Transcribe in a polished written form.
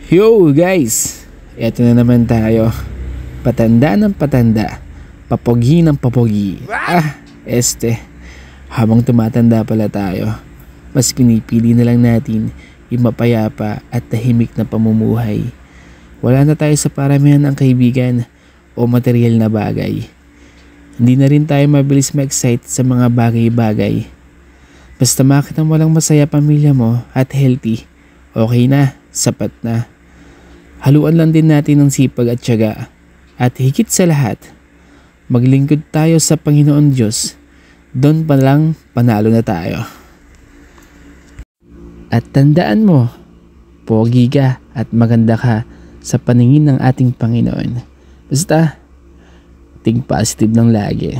Yo guys, eto na naman tayo. Patanda ng patanda, papogi ng papogi. Habang tumatanda pala tayo, mas pinipili na lang natin yung mapayapa at tahimik na pamumuhay. Wala na tayo sa paramihan ng kaibigan o material na bagay. Hindi na rin tayo mabilis ma-excite sa mga bagay-bagay. Basta makita mo lang masaya pamilya mo at healthy, okay na, sapat na. Haluan lang din natin ng sipag at tiyaga. At higit sa lahat, maglingkod tayo sa Panginoon Diyos. Doon pa lang panalo na tayo. At tandaan mo, pogi ka at maganda ka sa paningin ng ating Panginoon. Basta, think positive lang lagi.